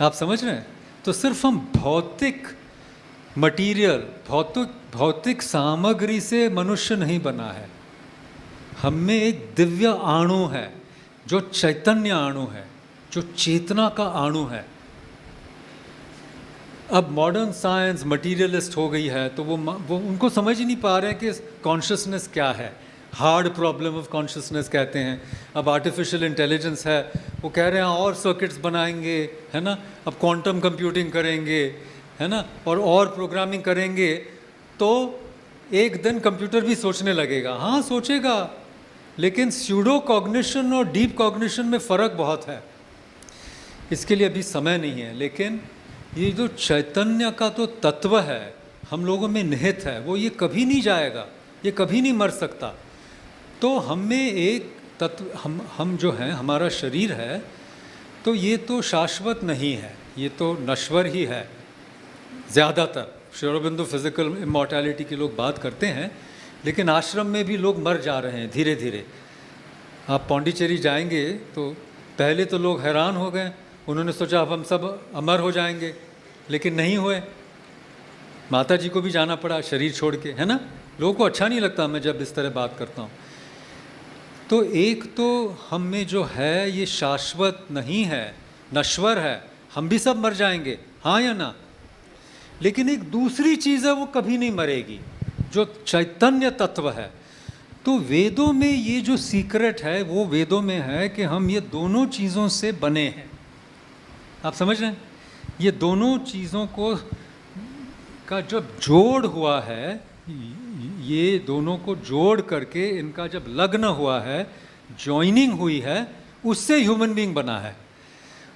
आप समझ रहे हैं? तो सिर्फ हम भौतिक मटीरियल, भौतिक सामग्री से मनुष्य नहीं बना है. हम में एक दिव्य अणु है, जो चैतन्य अणु है, जो चेतना का अणु है. अब मॉडर्न साइंस मटीरियलिस्ट हो गई है, तो वो उनको समझ ही नहीं पा रहे हैं कि कॉन्शियसनेस क्या है. हार्ड प्रॉब्लम ऑफ कॉन्शियसनेस कहते हैं. अब आर्टिफिशियल इंटेलिजेंस है, वो कह रहे हैं और सर्किट्स बनाएंगे, है ना? अब क्वांटम कंप्यूटिंग करेंगे, है ना, और प्रोग्रामिंग करेंगे, तो एक दिन कंप्यूटर भी सोचने लगेगा. हाँ सोचेगा, लेकिन स्यूडो कॉग्निशन और डीप कॉग्निशन में फ़र्क बहुत है. इसके लिए अभी समय नहीं है. लेकिन ये जो चैतन्य का तो तत्व है, हम लोगों में निहित है, वो ये कभी नहीं जाएगा, ये कभी नहीं मर सकता। तो हम में एक तत्व, हम जो हैं, हमारा शरीर है, तो ये तो शाश्वत नहीं है, ये तो नश्वर ही है ज़्यादातर। श्री अरबिंदो फिजिकल इमॉर्टैलिटी की लोग बात करते हैं, लेकिन आश्रम में भी लोग मर जा रहे हैं धीरे धीरे। आप पौंडीचेरी जाएंगे तो पहले तो लोग हैरान हो गए, उन्होंने सोचा अब हम सब अमर हो जाएंगे, लेकिन नहीं हुए। माता जी को भी जाना पड़ा शरीर छोड़ के, है ना। लोगों को अच्छा नहीं लगता मैं जब इस तरह बात करता हूँ। तो एक तो हम में जो है ये शाश्वत नहीं है, नश्वर है, हम भी सब मर जाएंगे, हाँ या ना। लेकिन एक दूसरी चीज़ है, वो कभी नहीं मरेगी, जो चैतन्य तत्व है। तो वेदों में ये जो सीक्रेट है, वो वेदों में है कि हम ये दोनों चीज़ों से बने हैं। आप समझ रहे हैं, ये दोनों चीज़ों को का जब जोड़ हुआ है, ये दोनों को जोड़ करके इनका जब लग्न हुआ है, जॉइनिंग हुई है, उससे ह्यूमन बीइंग बना है।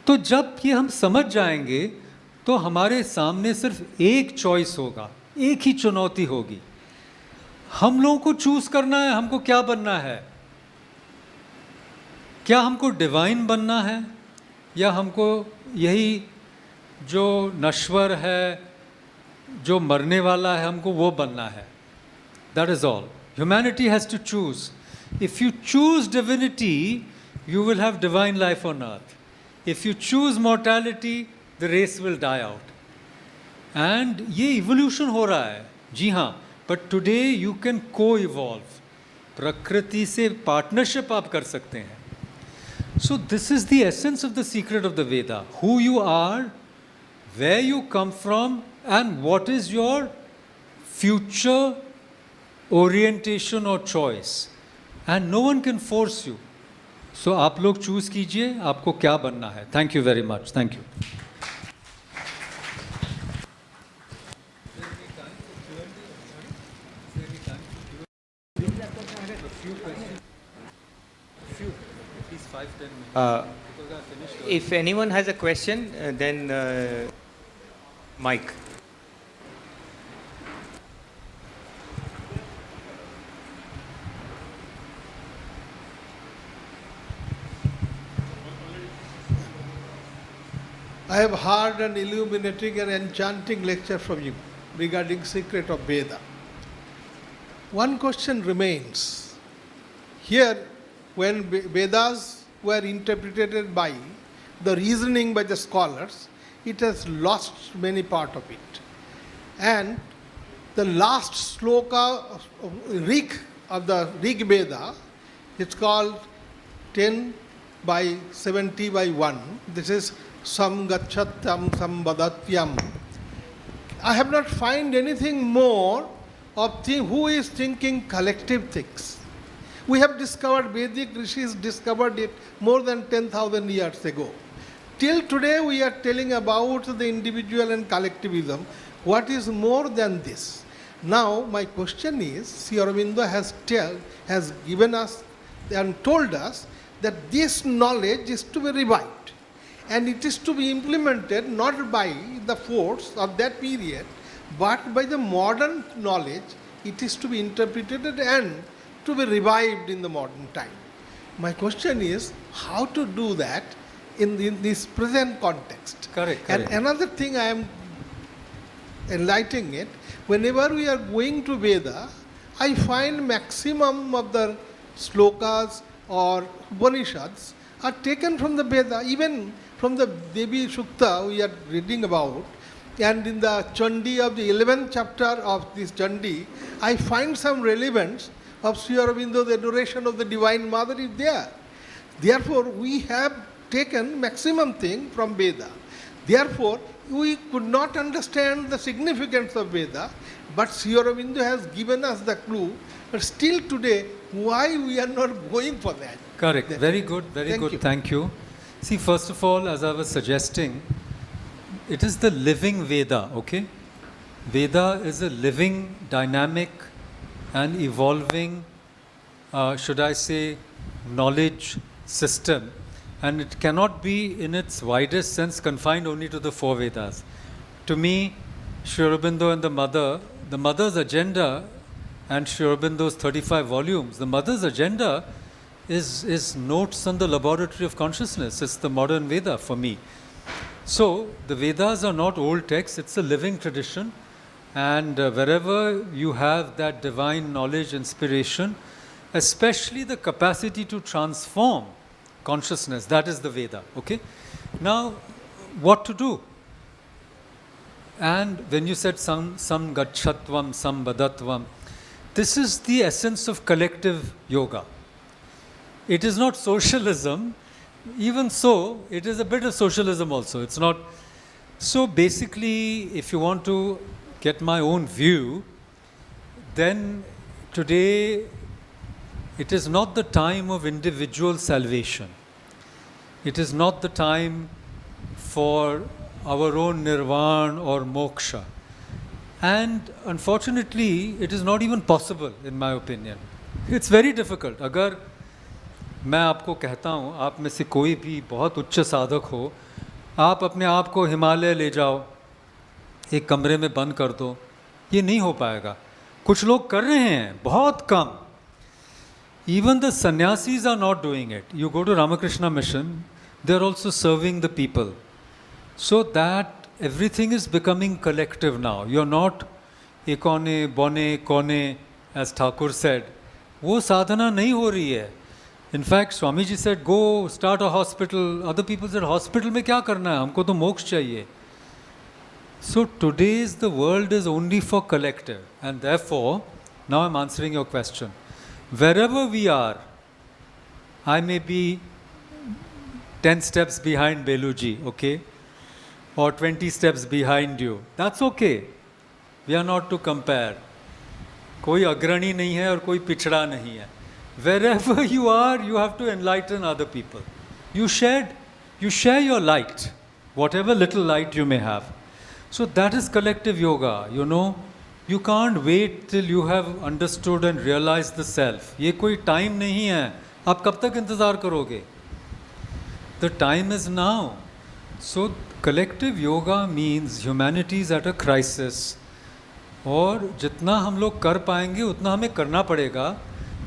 तो जब ये हम समझ जाएंगे तो हमारे सामने सिर्फ एक चॉइस होगा, एक ही चुनौती होगी। हम लोगों को चूज करना है हमको क्या बनना है। क्या हमको डिवाइन बनना है, या हमको यही जो नश्वर है, जो मरने वाला है, हमको वो बनना है। That is all. Humanity has to choose. If you choose divinity, you will have divine life on earth. If you choose mortality, the race will die out. And ये evolution हो रहा है, जी हाँ। But today you can co-evolve. प्रकृति से partnership आप कर सकते हैं। So this is the essence of the secret of the Veda. Who you are, where you come from, and what is your future orientation or choice. And no one can force you. So आप लोग choose कीजिए आपको क्या बनना है। Thank you very much. Thank you. If anyone has a question, then Mike. I have heard an illuminating and enchanting lecture from you regarding secret of Veda. One question remains. Here, when Vedas were interpreted by the reasoning by the scholars, it has lost many part of it. And the last sloka Rig of the Rig Veda, it's called 10 by 70 by 1. This is Sam Gachatyam Sam Vadatyam. I have not found anything more of who is thinking collective things. We have discovered, Vedic rishis discovered it more than 10,000 years ago. Till today we are telling about the individual and collectivism. What is more than this? Now my question is, Sri Aurobindo has given us and told us that this knowledge is to be revived. And it is to be implemented not by the force of that period, but by the modern knowledge. It is to be interpreted and to be revived in the modern time. My question is, how to do that in this present context? Correct. And another thing I am enlightening it, whenever we are going to Veda, I find maximum of the slokas or Upanishads are taken from the Veda, even from the Devi Shukta we are reading about, and in the Chandi of the 11th chapter of this Chandi, I find some relevance of Sri Aurobindo, the adoration of the Divine Mother is there. Therefore, we have taken maximum thing from Veda. Therefore, we could not understand the significance of Veda, but Sri Aurobindo has given us the clue. But still today, why we are not going for that? Correct. Very good. Very good. Thank you. See, first of all, as I was suggesting, it is the living Veda, okay? Veda is a living, dynamic, and evolving, should I say, knowledge system. And it cannot be, in its widest sense, confined only to the four Vedas. To me, Sri Aurobindo and the mother's agenda, and Sri Aurobindo's 35 volumes, the mother's agenda is notes on the laboratory of consciousness. It's the modern Veda for me. So the Vedas are not old texts, it's a living tradition, and wherever you have that divine knowledge, inspiration, especially the capacity to transform consciousness, that is the Veda. Okay? Now, what to do? And when you said sam gachatvam, sam badatvam, this is the essence of collective yoga. It is not socialism. Even so, it is a bit of socialism also. It's not. So basically, if you want to get my own view, then today it is not the time of individual salvation. It is not the time for our own nirvana or moksha. And unfortunately, it is not even possible, in my opinion. It's very difficult. अगर मैं आपको कहता हूँ, आप में से कोई भी बहुत उच्च साधक हो, आप अपने आप को हिमालय ले जाओ, एक कमरे में बंद कर दो, ये नहीं हो पाएगा. कुछ लोग कर रहे हैं, बहुत कम. Even the sannyasis are not doing it. You go to Ramakrishna Mission, they are also serving the people. So that everything is becoming collective now. You are not ekone, bone, kone, as Thakur said. वो साधना नहीं हो रही है. In fact, Swamiji said, go start a hospital. Other people said, hospital में क्या करना है? हमको तो मोक्ष चाहिए. So today's the world is only for collective. And therefore, now I'm answering your question. Wherever we are, I may be 10 steps behind Beluji, okay? Or 20 steps behind you. That's okay. We are not to compare. कोई अग्रणी नहीं है और कोई पिछड़ा नहीं है. Wherever you are, you have to enlighten other people. You share your light, whatever little light you may have. So that is collective yoga. You know, you can't wait till you have understood and realized the self. ये कोई time नहीं है. आप कब तक इंतजार करोगे? The time is now. So collective yoga means humanity is at a crisis. और जितना हम लोग कर पाएंगे उतना हमें करना पड़ेगा.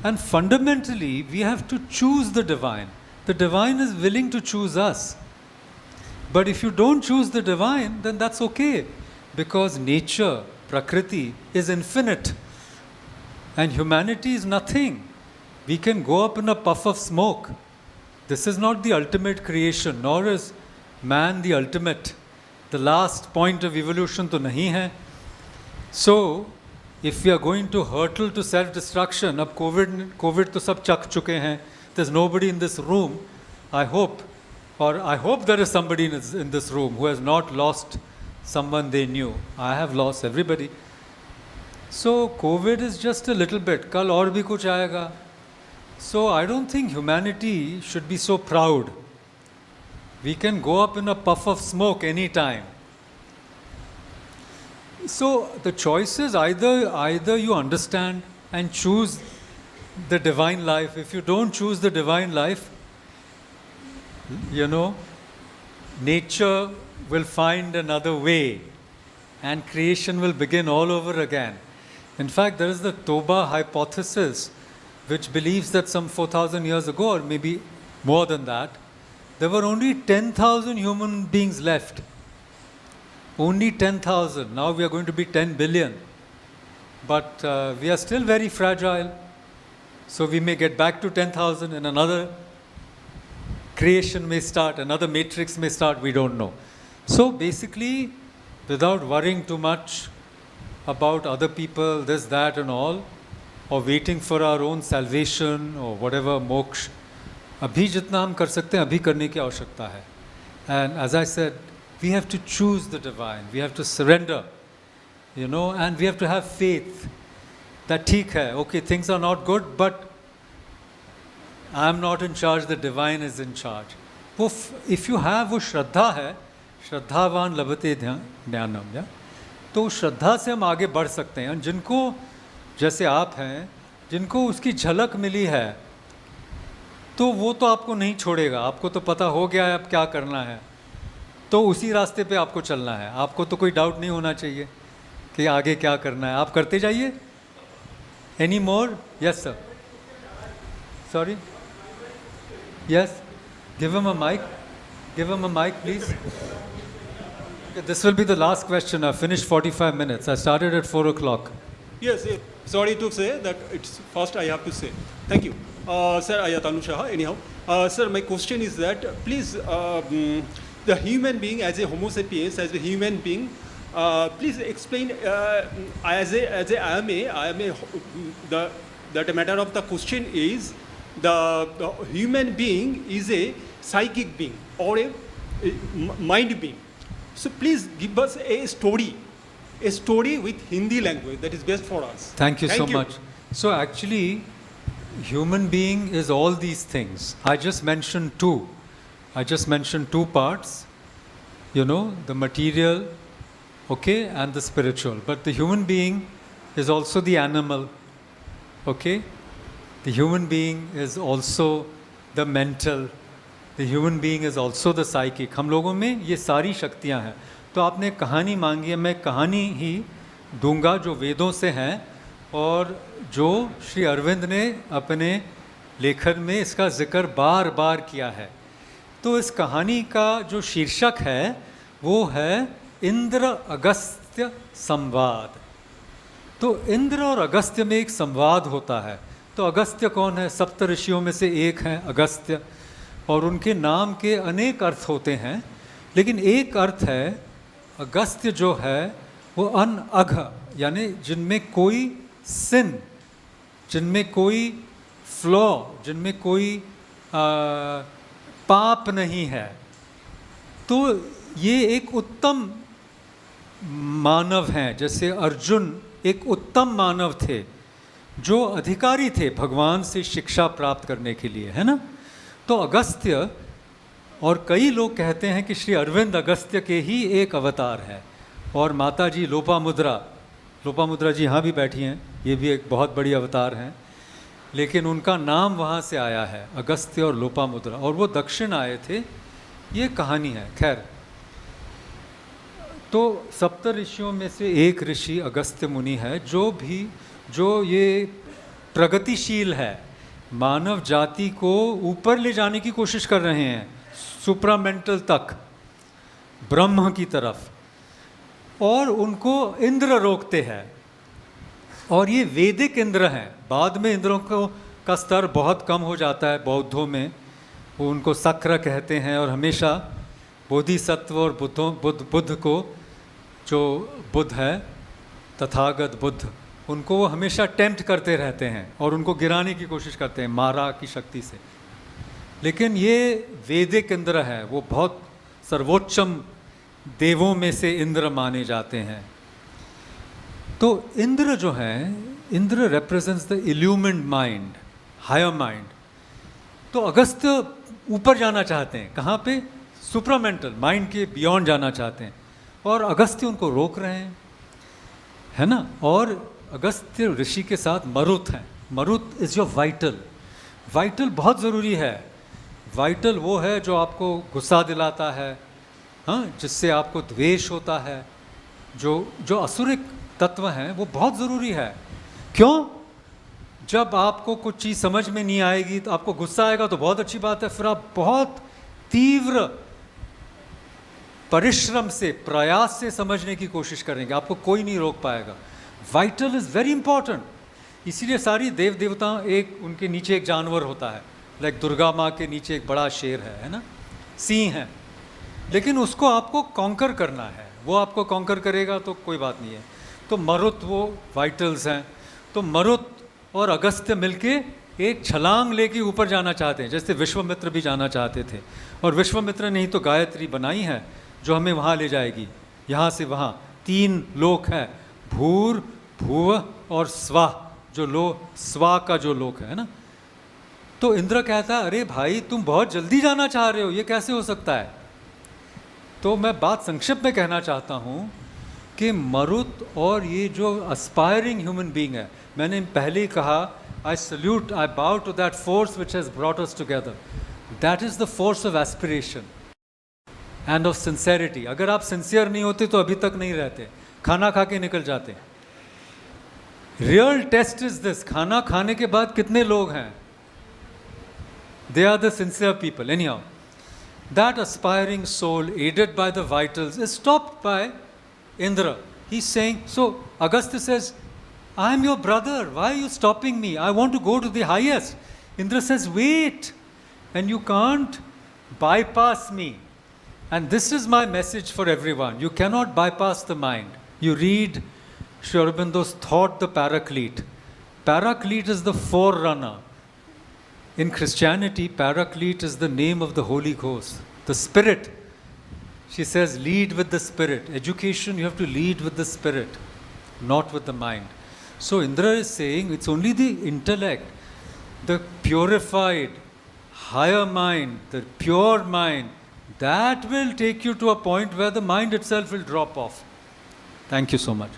And fundamentally, we have to choose the divine. The divine is willing to choose us. But if you don't choose the divine, then that's okay. Because nature, Prakriti, is infinite. And humanity is nothing. We can go up in a puff of smoke. This is not the ultimate creation, nor is man the ultimate. The last point of evolution to nahi hai. So, if we are going to hurtle to self-destruction, अब COVID तो सब चख चुके हैं. There's nobody in this room, I hope, or I hope there is somebody in this room who has not lost someone they knew. I have lost everybody. So COVID is just a little bit. कल और भी कुछ आएगा. So I don't think humanity should be so proud. We can go up in a puff of smoke anytime. So the choice is either you understand and choose the divine life. If you don't choose the divine life, you know, nature will find another way and creation will begin all over again. In fact, there is the Toba hypothesis, which believes that some 4,000 years ago, or maybe more than that, there were only 10,000 human beings left. Only 10,000. Now we are going to be 10 billion. But we are still very fragile. So we may get back to 10,000 and another creation may start, another matrix may start, we don't know. So basically, without worrying too much about other people, this, that and all, or waiting for our own salvation or whatever, moksha, अभी जितना हम कर सकते हैं, अभी करने की आवश्यकता है. And as I said, we have to choose the divine. We have to surrender, you know, and we have to have faith that ठीक है, okay, things are not good, but I'm not in charge, the divine is in charge. If you have वो श्रद्धा है, श्रद्धावान लभते ज्ञानम, या तो श्रद्धा से हम आगे बढ़ सकते हैं. जिनको जैसे आप हैं, जिनको उसकी झलक मिली है, तो वो तो आपको नहीं छोड़ेगा. आपको तो पता हो गया है अब क्या करना है, तो उसी रास्ते पे आपको चलना है. आपको तो कोई डाउट नहीं होना चाहिए. कि आगे क्या करना है, आप करते जाइए. Any more? Yes, sir. Sorry. Yes. Give him a mic. Give him a mic, please. Okay, this will be the last question. I finished 45 minutes. I started at 4 o'clock. Yes, sorry to say that it's first I have to say. Thank you. Sir, Ayatanu Shah, anyhow. Sir, my question is that, please, the human being as a Homo sapiens, as a human being, please explain, the matter of the question is, the human being is a psychic being or a mind being. So please give us a story with Hindi language that is best for us. Thank you so much. So actually, human being is all these things. I just mentioned two parts, the material, okay, and the spiritual. But the human being is also the animal, okay? The human being is also the mental. The human being is also the psychic. हम लोगों में ये सारी शक्तियाँ हैं. तो आपने कहानी मांगी है, मैं कहानी ही दूंगा जो वेदों से हैं और जो श्री अरविंद ने अपने लेखन में इसका जिक्र बार बार किया है. तो इस कहानी का जो शीर्षक है वो है इंद्र अगस्त्य संवाद. तो इंद्र और अगस्त्य में एक संवाद होता है. तो अगस्त्य कौन है? सप्त ऋषियों में से एक हैं अगस्त्य, और उनके नाम के अनेक अर्थ होते हैं, लेकिन एक अर्थ है अगस्त्य जो है वो अनअघ, यानी जिनमें कोई सिन, जिनमें कोई फ्लॉ, जिनमें कोई पाप नहीं है. तो ये एक उत्तम मानव हैं. जैसे अर्जुन एक उत्तम मानव थे जो अधिकारी थे भगवान से शिक्षा प्राप्त करने के लिए, है ना. तो अगस्त्य, और कई लोग कहते हैं कि श्री अरविंद अगस्त्य के ही एक अवतार है. और माता जी लोपामुद्रा जी यहाँ भी बैठी हैं, ये भी एक बहुत बड़ी अवतार हैं, लेकिन उनका नाम वहाँ से आया है, अगस्त्य और लोपामुद्रा, और वो दक्षिण आए थे. ये कहानी है. खैर, तो सप्त ऋषियों में से एक ऋषि अगस्त्य मुनि है जो ये प्रगतिशील है, मानव जाति को ऊपर ले जाने की कोशिश कर रहे हैं, सुप्रामेंटल तक, ब्रह्म की तरफ, और उनको इंद्र रोकते हैं. और ये वैदिक इंद्र हैं. बाद में इंद्रों का स्तर बहुत कम हो जाता है बौद्धों में, वो उनको सक्र कहते हैं, और हमेशा बोधिसत्व और बुद्ध को, जो बुद्ध है तथागत बुद्ध, उनको वो हमेशा टेम्प्ट करते रहते हैं और उनको गिराने की कोशिश करते हैं मारा की शक्ति से. लेकिन ये वैदिक इंद्र है, वो बहुत सर्वोच्चम देवों में से इंद्र माने जाते हैं. तो इंद्र जो है, Indra represents the illumined mind, higher mind. तो अगस्त्य ऊपर जाना चाहते हैं. कहाँ पे? सुप्रामेंटल माइंड के बियॉन्ड जाना चाहते हैं, और अगस्त्य उनको रोक रहे हैं, है ना. और अगस्त्य ऋषि के साथ मरुत हैं. मरुत इज़ योर वाइटल. वाइटल बहुत ज़रूरी है. वाइटल वो है जो आपको गुस्सा दिलाता है, हाँ, जिससे आपको द्वेष होता है. जो असुरिक तत्व हैं वो बहुत ज़रूरी है. क्यों? जब आपको कुछ चीज़ समझ में नहीं आएगी तो आपको गुस्सा आएगा तो बहुत अच्छी बात है, फिर आप बहुत तीव्र परिश्रम से, प्रयास से समझने की कोशिश करेंगे, आपको कोई नहीं रोक पाएगा. Vital is very important. इसीलिए सारी देव देवता, एक उनके नीचे एक जानवर होता है, लाइक दुर्गा माँ के नीचे एक बड़ा शेर है ना, सिंह है. लेकिन उसको आपको कॉन्कर करना है. वो आपको कॉन्कर करेगा तो कोई बात नहीं है. तो मरुत वो वाइटल्स हैं. तो मरुत और अगस्त्य मिलके एक छलांग लेके ऊपर जाना चाहते हैं, जैसे विश्वामित्र भी जाना चाहते थे. और विश्वामित्र ने ही तो गायत्री बनाई है जो हमें वहाँ ले जाएगी, यहाँ से वहाँ. 3 लोक हैं, भूर, भुव और स्वाह, जो स्वा का जो लोक है ना. तो इंद्र कहता है, अरे भाई तुम बहुत जल्दी जाना चाह रहे हो, ये कैसे हो सकता है. तो मैं बात संक्षिप्त में कहना चाहता हूँ कि मरुत और ये जो एस्पायरिंग ह्यूमन बीइंग है, मैंने पहले ही कहा, आई salute, I bow to that force which has brought us together. That is the force of aspiration and of sincerity. अगर आप सिंसियर नहीं होते तो अभी तक नहीं रहते. खाना खा के निकल जाते हैं। रियल टेस्ट इज दिस, खाना खाने के बाद कितने लोग हैं? They are the sincere people. Anyhow, that aspiring soul, aided by the vitals, is stopped by Indra. He's saying, so Agastya says, I am your brother. Why are you stopping me? I want to go to the highest. Indra says, wait. And you can't bypass me. And this is my message for everyone. You cannot bypass the mind. You read Sri Aurobindo's Thought, the Paraclete. Paraclete is the forerunner. In Christianity, Paraclete is the name of the Holy Ghost, the Spirit. She says, lead with the Spirit. Education, you have to lead with the Spirit, not with the mind. So Indra is saying it's only the intellect, the purified, higher mind, the pure mind, that will take you to a point where the mind itself will drop off. Thank you so much.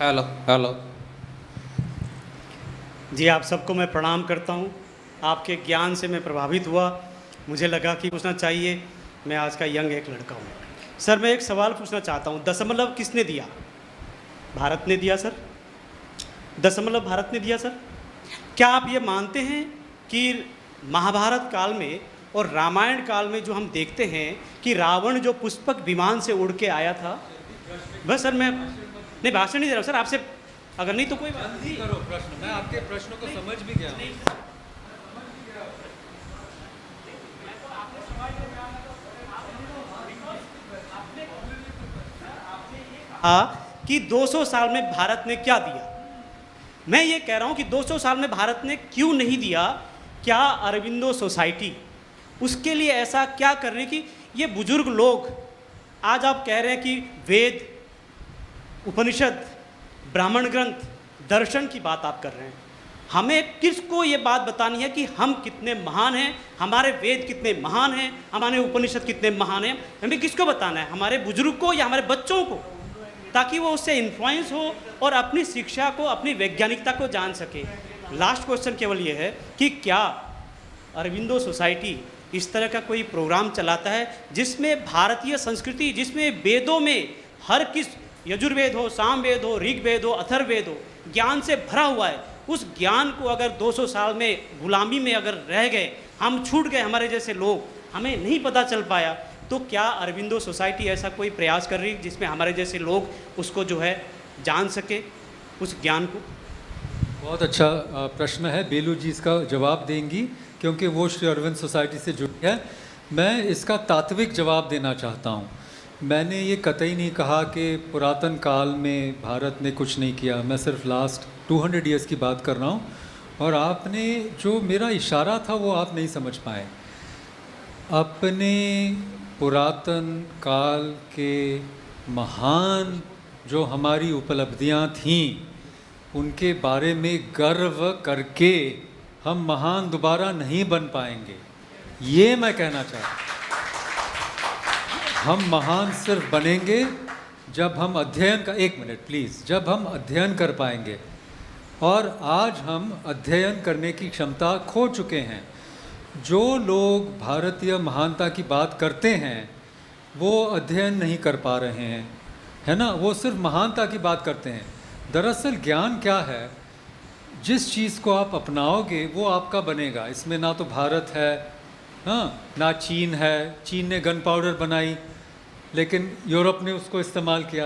Hello hello जी, आप सबको मैं प्रणाम करता हूँ। आपके ज्ञान से मैं प्रभावित हुआ, मुझे लगा कि पूछना चाहिए। मैं आज का यंग एक लड़का हूँ। सर, मैं एक सवाल पूछना चाहता हूँ। दशमलव किसने दिया? भारत ने दिया सर। दशमलव भारत ने दिया सर। क्या आप ये मानते हैं कि महाभारत काल में और रामायण काल में जो हम देखते हैं कि रावण जो पुष्पक विमान से उड़ के आया था? बस सर, मैं नहीं भाषण नहीं दे रहा हूँ सर, आपसे अगर नहीं तो कोई बात नहीं करो प्रश्न, मैं आपके प्रश्न को समझ भी गया हूँ। हाँ कि 200 साल में भारत ने क्या दिया? मैं ये कह रहा हूँ कि 200 साल में भारत ने क्यों नहीं दिया? क्या अरविंदो सोसाइटी उसके लिए ऐसा क्या कर रही कि ये बुजुर्ग लोग, आज आप कह रहे हैं कि वेद, उपनिषद, ब्राह्मण ग्रंथ, दर्शन की बात आप कर रहे हैं। हमें किसको ये बात बतानी है कि हम कितने महान हैं, हमारे वेद कितने महान हैं, हमारे उपनिषद कितने महान हैं? हमें किसको बताना है? हमारे बुजुर्ग को या हमारे बच्चों को, ताकि वो उससे इन्फ्लुएंस हो और अपनी शिक्षा को, अपनी वैज्ञानिकता को जान सके। लास्ट क्वेश्चन केवल ये है कि क्या अरविंदो सोसाइटी इस तरह का कोई प्रोग्राम चलाता है जिसमें भारतीय संस्कृति, जिसमें वेदों में हर किस, यजुर्वेद हो, सामवेद हो, ऋग्वेद हो, अथर्ववेद हो, ज्ञान से भरा हुआ है, उस ज्ञान को अगर 200 साल में गुलामी में अगर रह गए, हम छूट गए, हमारे जैसे लोग, हमें नहीं पता चल पाया, तो क्या अरविंदो सोसाइटी ऐसा कोई प्रयास कर रही जिसमें हमारे जैसे लोग उसको जो है जान सके, उस ज्ञान को? बहुत अच्छा प्रश्न है। बेलू जी इसका जवाब देंगी क्योंकि वो श्री अरविंद सोसाइटी से जुड़ी है। मैं इसका तात्विक जवाब देना चाहता हूँ। मैंने ये कतई नहीं कहा कि पुरातन काल में भारत ने कुछ नहीं किया। मैं सिर्फ लास्ट 200 ईयर्स की बात कर रहा हूँ, और आपने जो मेरा इशारा था वो आप नहीं समझ पाए। अपने पुरातन काल के महान जो हमारी उपलब्धियाँ थीं, उनके बारे में गर्व करके हम महान दोबारा नहीं बन पाएंगे, ये मैं कहना चाहता हूँ। हम महान सिर्फ बनेंगे जब हम अध्ययन का, एक मिनट प्लीज़, जब हम अध्ययन कर पाएंगे, और आज हम अध्ययन करने की क्षमता खो चुके हैं। जो लोग भारतीय महानता की बात करते हैं वो अध्ययन नहीं कर पा रहे हैं, है ना, वो सिर्फ महानता की बात करते हैं। दरअसल ज्ञान क्या है? जिस चीज़ को आप अपनाओगे वो आपका बनेगा। इसमें ना तो भारत है, हाँ, ना चीन है। चीन ने गन पाउडर बनाई लेकिन यूरोप ने उसको इस्तेमाल किया।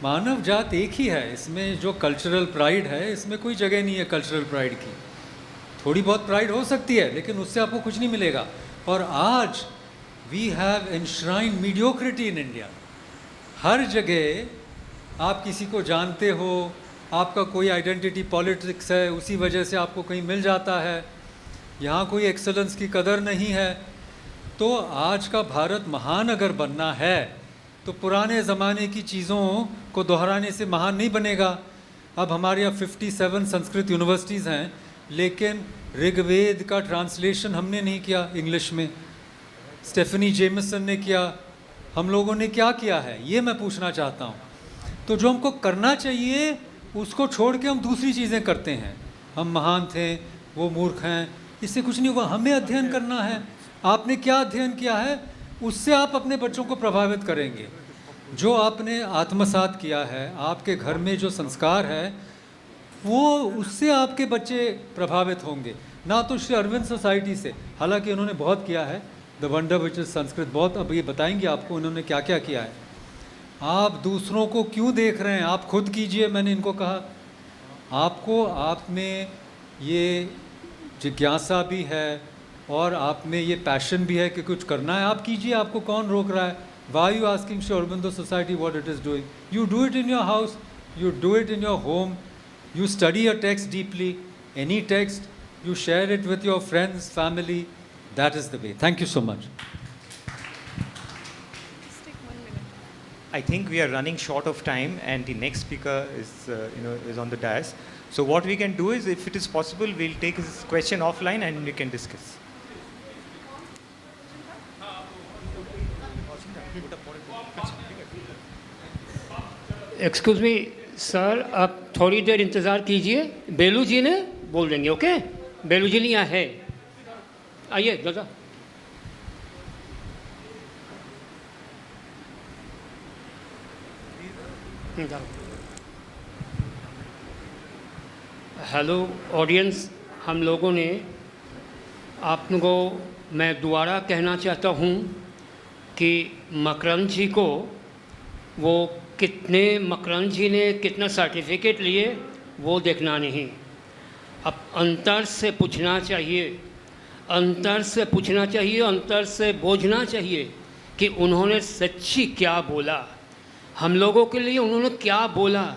मानव जात एक ही है। इसमें जो कल्चरल प्राइड है, इसमें कोई जगह नहीं है कल्चरल प्राइड की। थोड़ी बहुत प्राइड हो सकती है लेकिन उससे आपको कुछ नहीं मिलेगा। और आज we have enshrined mediocrity in India. हर जगह आप किसी को जानते हो, आपका कोई आइडेंटिटी पॉलिटिक्स है, उसी वजह से आपको कहीं मिल जाता है। यहाँ कोई एक्सेलेंस की कदर नहीं है। तो आज का भारत महान अगर बनना है तो पुराने ज़माने की चीज़ों को दोहराने से महान नहीं बनेगा। अब हमारे यहाँ 57 संस्कृत यूनिवर्सिटीज़ हैं, लेकिन ऋग्वेद का ट्रांसलेशन हमने नहीं किया इंग्लिश में, स्टेफनी जेमिसन ने किया, हम लोगों ने क्या किया है, ये मैं पूछना चाहता हूँ। तो जो हमको करना चाहिए उसको छोड़ के हम दूसरी चीज़ें करते हैं। हम महान थे, वो मूर्ख हैं, इससे कुछ नहीं हुआ। हमें अध्ययन करना है। आपने क्या अध्ययन किया है उससे आप अपने बच्चों को प्रभावित करेंगे। जो आपने आत्मसात किया है, आपके घर में जो संस्कार है, वो उससे आपके बच्चे प्रभावित होंगे, ना तो श्री अरविंद सोसाइटी से। हालांकि उन्होंने बहुत किया है, the wonder which is Sanskrit, बहुत अब ये बताएंगे आपको उन्होंने क्या क्या किया है। आप दूसरों को क्यों देख रहे हैं, आप खुद कीजिए। मैंने इनको कहा आपको, आप में ये जिज्ञासा भी है और आप में ये पैशन भी है कि कुछ करना है, आप कीजिए। आपको कौन रोक रहा है? Why are you asking Sri Aurobindo Society what it is doing? You do it in your house, you do it in your home, you study a text deeply, any text, you share it with your friends, family. That is the way. Thank you so much. I think we are running short of time, and the next speaker is on the dais. So what we can do is, if it is possible, we'll take his question offline and we can discuss. Excuse me sir, आप थोड़ी देर इंतज़ार कीजिए, बेलू जी ने बोल देंगे। Okay, बेलू जी नहीं है, आइए दादा। हेलो ऑडियंस, हम लोगों ने आप लोगों को मैं दोबारा कहना चाहता हूँ कि मकरंद जी को वो मकरंद जी ने कितना सर्टिफिकेट लिए वो देखना नहीं, अब अंतर से पूछना चाहिए, अंतर से पूछना चाहिए, अंतर से बोझना चाहिए कि उन्होंने सच्ची क्या बोला, हम लोगों के लिए उन्होंने क्या बोला।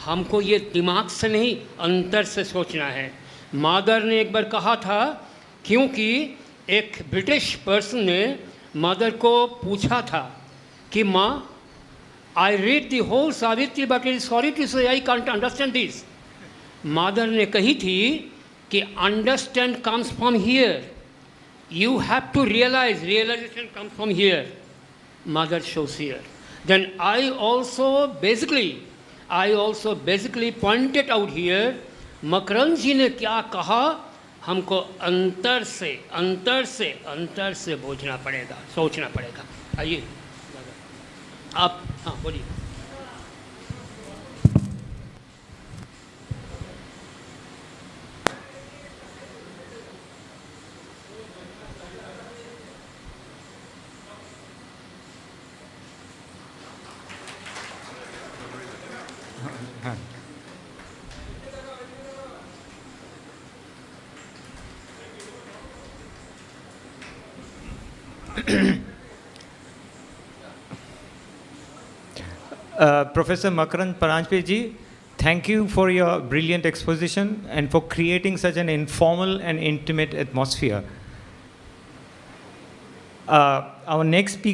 हमको ये दिमाग से नहीं, अंतर से सोचना है। मदर ने एक बार कहा था, क्योंकि एक ब्रिटिश पर्सन ने मदर को पूछा था कि माँ, I read the whole Savitri, but it is sorry to say I can't understand this. Mother ने कही थी कि understand comes from here. You have to realize, realization comes from here. Mother shows here. Then I also basically pointed out here, मकरंद जी ने क्या कहा, हमको अंतर से बोझना पड़ेगा, सोचना पड़ेगा। आइए आप, हाँ बोलिए। Professor Makarand Paranjape ji, thank you for your brilliant exposition and for creating such an informal and intimate atmosphere. Our next speaker